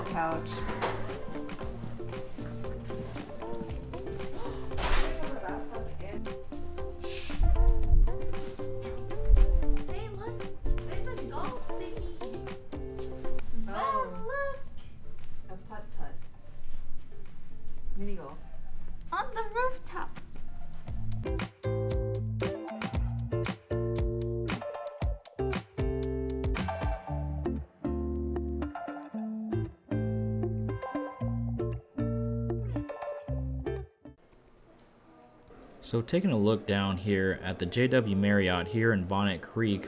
couch. Hey, look! There's a golf thingy! Oh, look! A putt-putt. Mini golf. On the rooftop! So taking a look down here at the JW Marriott here in Bonnet Creek,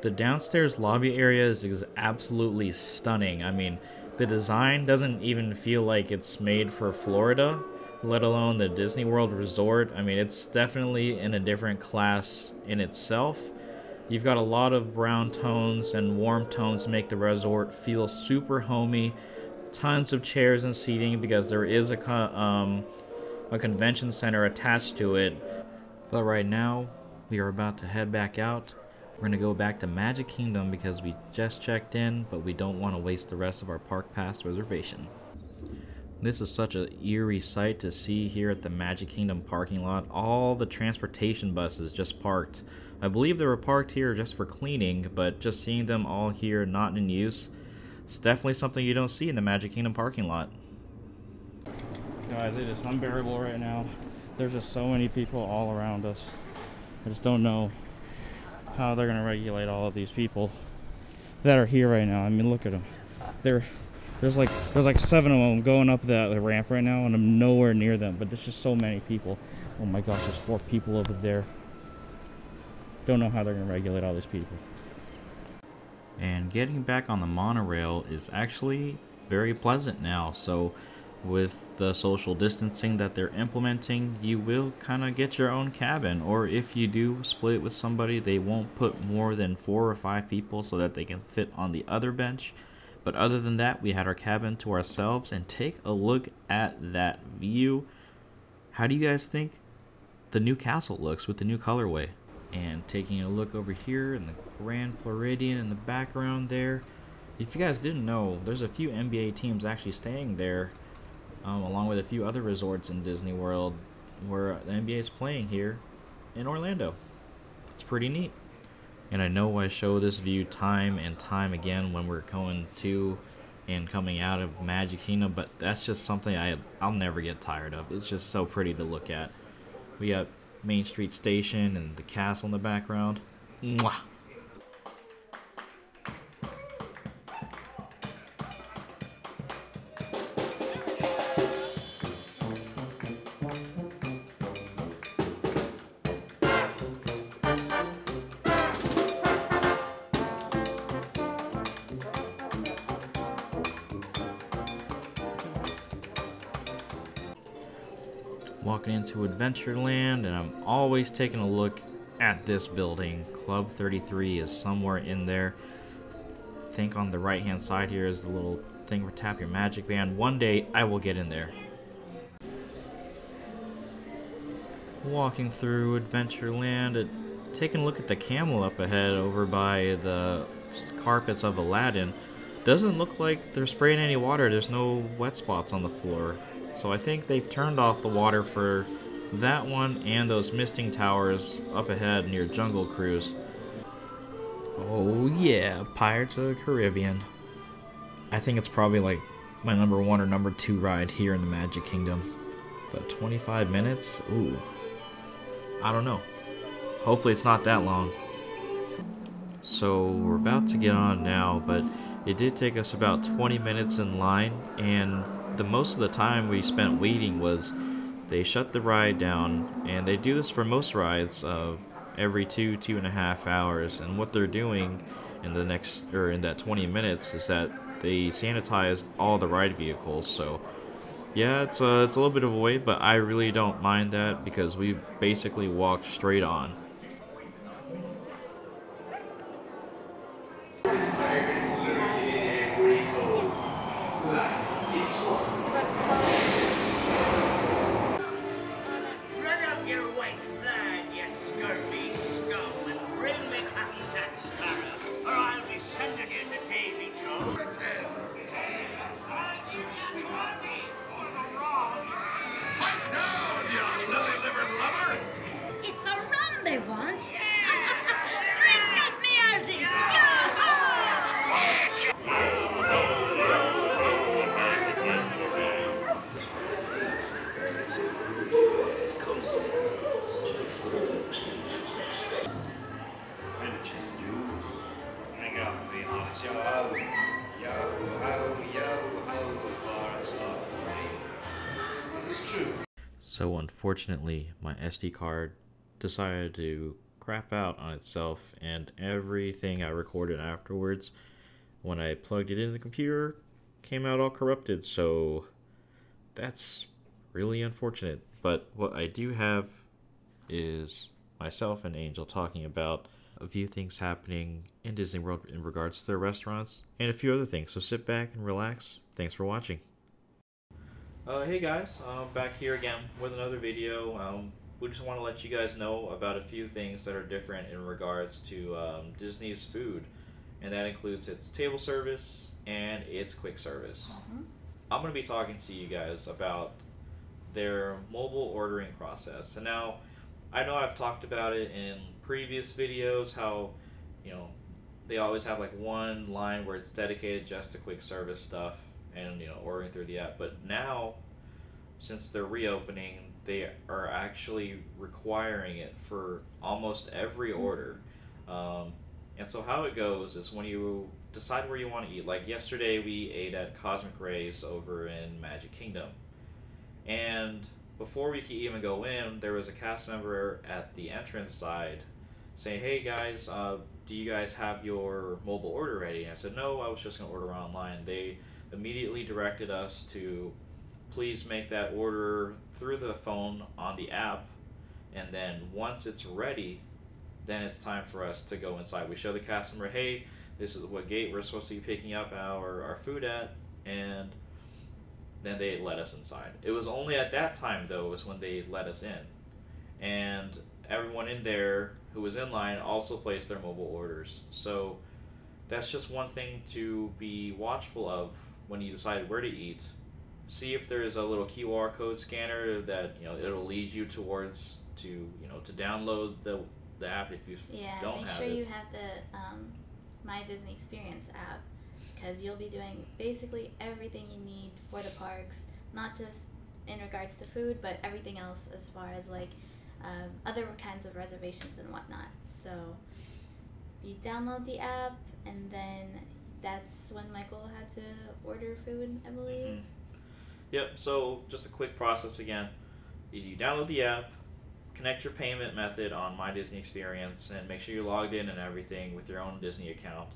the downstairs lobby area is absolutely stunning. I mean, the design doesn't even feel like it's made for Florida, let alone the Disney World Resort. I mean, it's definitely in a different class in itself. You've got a lot of brown tones and warm tones to make the resort feel super homey. Tons of chairs and seating because there is a convention center attached to it. But right now, we are about to head back out. We're going to go back to Magic Kingdom because we just checked in, but we don't want to waste the rest of our park pass reservation. This is such an eerie sight to see here at the Magic Kingdom parking lot. All the transportation buses just parked. I believe they were parked here just for cleaning, but just seeing them all here not in use, it's definitely something you don't see in the Magic Kingdom parking lot. Guys, it is unbearable right now. There's just so many people all around us. I just don't know how they're going to regulate all of these people that are here right now. I mean, look at them. There's like 7 of them going up the ramp right now, and I'm nowhere near them. But there's just so many people. Oh my gosh, there's 4 people over there. Don't know how they're going to regulate all these people. And getting back on the monorail is actually very pleasant now. So with the social distancing that they're implementing, you will kind of get your own cabin, or if you do split with somebody, they won't put more than 4 or 5 people so that they can fit on the other bench. But other than that, we had our cabin to ourselves, and take a look at that view. How do you guys think the new castle looks with the new colorway? And taking a look over here in the Grand Floridian in the background there, if you guys didn't know, there's a few NBA teams actually staying there, along with a few other resorts in Disney World where the NBA is playing here in Orlando. It's pretty neat. And I know I show this view time and time again when we're going to and coming out of Magic Kingdom, but that's just something I'll never get tired of. It's just so pretty to look at. We got Main Street Station and the castle in the background. Mwah! Walking into Adventureland, and I'm always taking a look at this building. Club 33 is somewhere in there. I think on the right hand side here is the little thing where tap your magic band. One day I will get in there. Walking through Adventureland, taking a look at the camel up ahead over by the carpets of Aladdin. Doesn't look like they're spraying any water. There's no wet spots on the floor. So I think they've turned off the water for that one and those misting towers up ahead near Jungle Cruise. Oh yeah, Pirates of the Caribbean. I think it's probably like my number 1 or number 2 ride here in the Magic Kingdom. But 25 minutes? Ooh. I don't know. Hopefully it's not that long. So we're about to get on now, but it did take us about 20 minutes in line, and the most of the time we spent waiting was they shut the ride down, and they do this for most rides every 2.5 hours. And what they're doing in that 20 minutes is that they sanitized all the ride vehicles. So yeah, it's a little bit of a wait, but I really don't mind that because we basically walked straight on. So unfortunately, my SD card decided to crap out on itself, and everything I recorded afterwards, when I plugged it in the computer, came out all corrupted. So that's really unfortunate. But what I do have is myself and Angel talking about a few things happening in Disney World in regards to their restaurants and a few other things. So sit back and relax. Thanks for watching. Hey guys, back here again with another video. We just want to let you guys know about a few things that are different in regards to Disney's food, and that includes its table service and its quick service. I'm going to be talking to you guys about their mobile ordering process. And now, I know I've talked about it in previous videos, how, you know, they always have like one line where it's dedicated just to quick service stuff and, you know, ordering through the app. But now, since they're reopening, they are actually requiring it for almost every order. And so how it goes is when you decide where you want to eat, like yesterday we ate at Cosmic Rays over in Magic Kingdom. And before we could even go in, there was a cast member at the entrance side saying, "Hey guys, do you guys have your mobile order ready?" And I said, "No, I was just going to order online." They immediately directed us to please make that order through the phone on the app, and then once it's ready, then it's time for us to go inside. We show the cast member, "Hey, this is what gate we're supposed to be picking up our food at," and then they let us inside. It was only at that time, though, was when they let us in. And everyone in there who was in line also placed their mobile orders. So that's just one thing to be watchful of when you decide where to eat. See if there's a little QR code scanner that, you know, it'll lead you towards to, you know, to download the app if you don't have it. Make sure you have the My Disney Experience app, because you'll be doing basically everything you need for the parks, not just in regards to food, but everything else as far as like other kinds of reservations and whatnot. So you download the app, and then that's when Michael had to order food, I believe. Yep, so just a quick process again. You download the app, connect your payment method on My Disney Experience, and make sure you're logged in and everything with your own Disney account.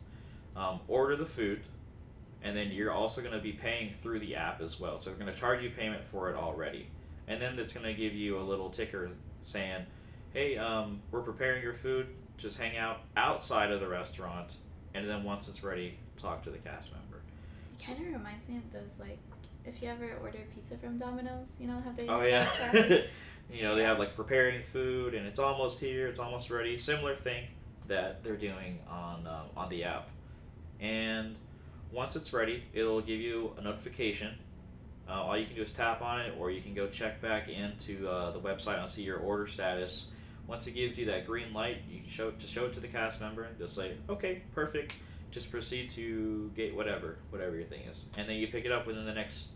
Order the food, and then you're also going to be paying through the app as well. So we're going to charge you payment for it already. And then it's going to give you a little ticker saying, "Hey, we're preparing your food. Just hang out outside of the restaurant, and then once it's ready, talk to the cast member." It kind of reminds me of those, like, if you ever order pizza from Domino's, you know, have they... Oh, yeah. You know, they have like preparing food, and it's almost here, it's almost ready. Similar thing that they're doing on the app. And once it's ready, it'll give you a notification. All you can do is tap on it, or you can go check back into the website and see your order status. Once it gives you that green light, you can show it to the cast member and just say, "Okay, perfect. Just proceed to gate whatever your thing is," and then you pick it up within the next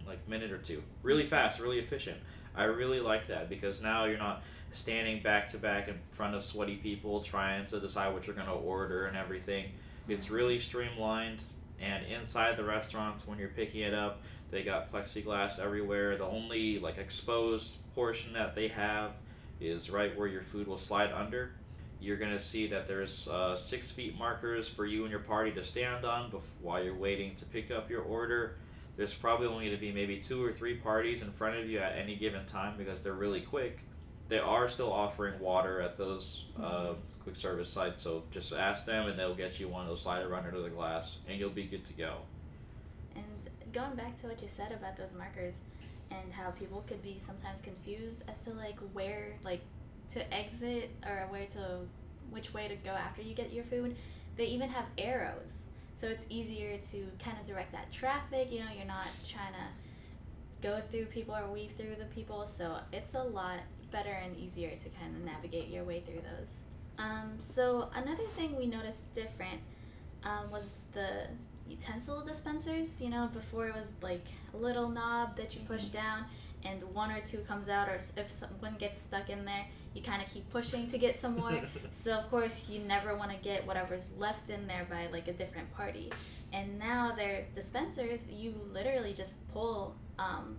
like minute or two. Really fast, really efficient. I really like that, because now you're not standing back to back in front of sweaty people trying to decide what you're going to order and everything. It's really streamlined, and inside the restaurants when you're picking it up, they got plexiglass everywhere. The only like exposed portion that they have is right where your food will slide under. You're going to see that there's 6 feet markers for you and your party to stand on while you're waiting to pick up your order. There's probably only going to be maybe 2 or 3 parties in front of you at any given time, because they're really quick. They are still offering water at those quick service sites, so just ask them and they'll get you one. They'll slide it right under the glass and you'll be good to go. And going back to what you said about those markers and how people could be sometimes confused as to like where like to exit or which way to go after you get your food, they even have arrows. So it's easier to kind of direct that traffic. You know, you're not trying to go through people or weave through the people. So it's a lot better and easier to kind of navigate your way through those. So another thing we noticed different was the utensil dispensers. You know, before it was like a little knob that you push down and 1 or 2 comes out, or if one gets stuck in there, you kind of keep pushing to get some more. So of course you never want to get whatever's left in there by like a different party. And now their dispensers, you literally just pull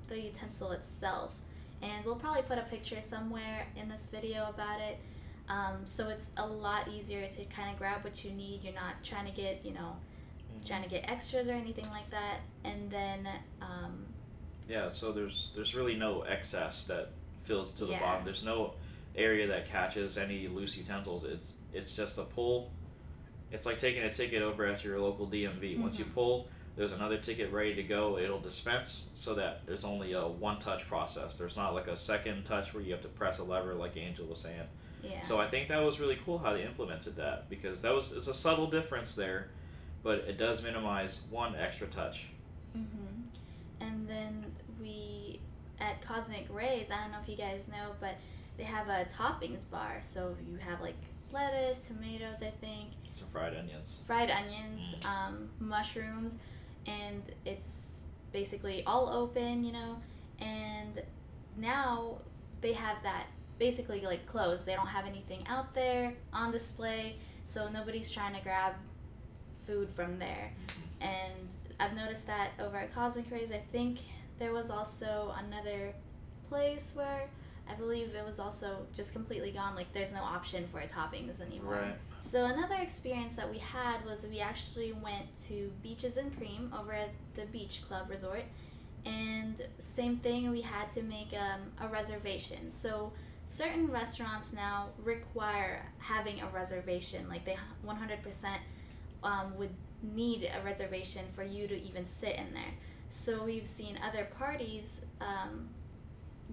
the utensil itself, and we'll probably put a picture somewhere in this video about it. So it's a lot easier to kind of grab what you need. You're not trying to get, trying to get extras or anything like that. And then yeah, so there's really no excess that fills to the Yeah. bottom. There's no area that catches any loose utensils. It's just a pull. It's like taking a ticket over at your local DMV. Once you pull, there's another ticket ready to go. It'll dispense so that there's only a one-touch process. There's not like a second touch where you have to press a lever like Angel was saying. yeah. So I think that was really cool how they implemented that, because it's a subtle difference there, but it does minimize one extra touch. And then at Cosmic Rays, I don't know if you guys know, but they have a toppings bar. So you have like lettuce, tomatoes, I think, Some fried onions. mushrooms, and it's basically all open, and now they have that basically like closed. They don't have anything out there on display, so nobody's trying to grab food from there. And I've noticed that over at Cosmic Rays. I think there was also another place where I believe it was also just completely gone. Like there's no option for toppings anymore. Right. So another experience that we had was we actually went to Beaches and Cream over at the Beach Club Resort, and same thing, we had to make a reservation. So certain restaurants now require having a reservation. Like they 100% would need a reservation for you to even sit in there. So we've seen other parties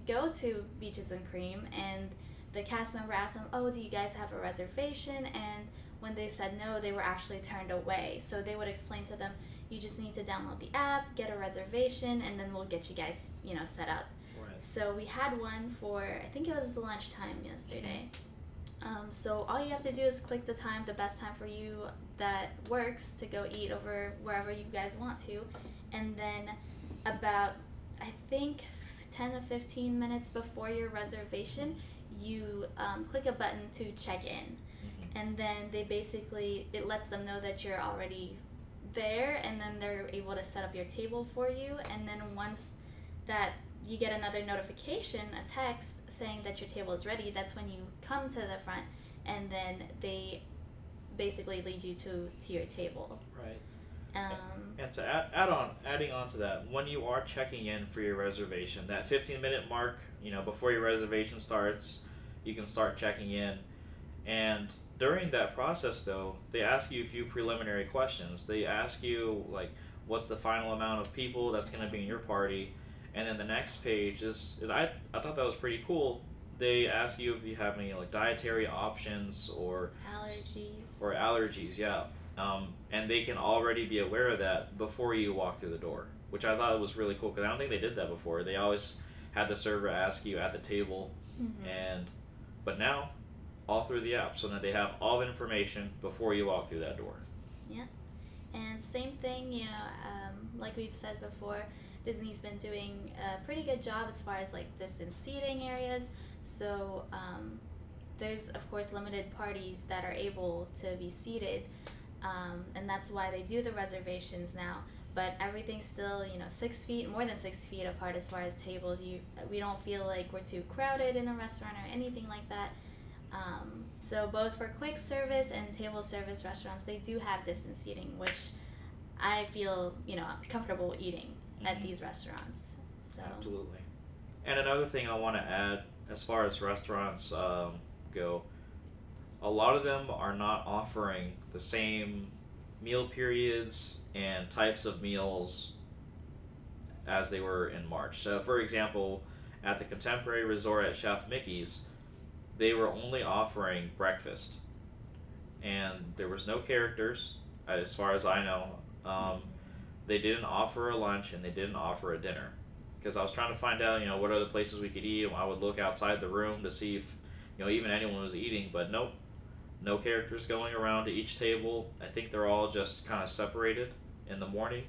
go to Beaches and Cream, and the cast member asked them, "Oh, do you guys have a reservation?" And when they said no, they were actually turned away. So they would explain to them, "You just need to download the app, get a reservation, and then we'll get you guys, set up." Right. So we had one for, I think it was lunchtime yesterday. So all you have to do is click the time, the best time for you that works, to go eat over wherever you guys want to. And then about, I think, 10 to 15 minutes before your reservation, you click a button to check in. And then it lets them know that you're already there, and then they're able to set up your table for you. And then once that you get another notification, a text saying that your table is ready, that's when you come to the front, and then they basically lead you to your table. Right. And to adding on to that, when you are checking in for your reservation, that 15-minute mark, before your reservation starts, you can start checking in. And during that process, though, they ask you a few preliminary questions. They ask you, like, what's the final amount of people that's going to be in your party? And then the next page I thought that was pretty cool. They ask you if you have any like dietary options or allergies, yeah. And they can already be aware of that before you walk through the door, which I thought was really cool, because I don't think they did that before. They always had the server ask you at the table, but now all through the app, so that they have all the information before you walk through that door. Yeah, and same thing, like we've said before, Disney's been doing a pretty good job as far as like distance seating areas. So there's of course limited parties that are able to be seated, and that's why they do the reservations now. But everything's still 6 feet, more than 6 feet apart as far as tables. We don't feel like we're too crowded in a restaurant or anything like that. So both for quick service and table service restaurants, they do have distance seating, which I feel comfortable eating at these restaurants. So Absolutely. And another thing I want to add, as far as restaurants go, a lot of them are not offering the same meal periods and types of meals as they were in March. So, for example, at the Contemporary Resort at Chef Mickey's, they were only offering breakfast, and there was no characters, as far as I know. They didn't offer a lunch, and they didn't offer a dinner, because I was trying to find out, what other places we could eat. I would look outside the room to see if, even anyone was eating, but nope, no characters going around to each table. I think they're all just kind of separated in the morning,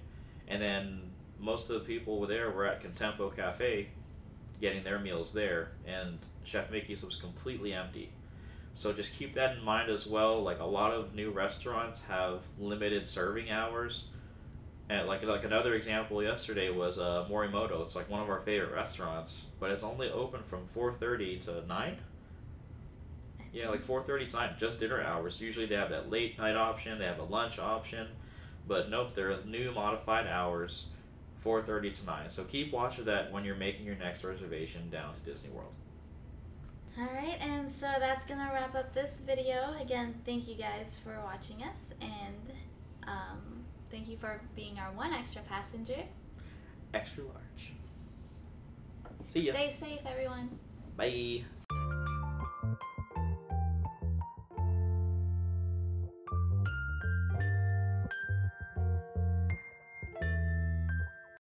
and then most of the people were at Contempo Cafe getting their meals there, and Chef Mickey's was completely empty. So just keep that in mind as well. Like, a lot of new restaurants have limited serving hours, And like another example yesterday was Morimoto. It's like one of our favorite restaurants, but it's only open from 4:30 to 9. Yeah, like 4:30 to 9, just dinner hours. Usually they have that late night option, they have a lunch option, but nope, they're new modified hours, 4:30 to 9. So keep watch of that when you're making your next reservation down to Disney World. Alright, and so that's gonna wrap up this video. Again, thank you guys for watching us, and thank you for being our one extra passenger. Extra large. See ya. Stay safe, everyone. Bye.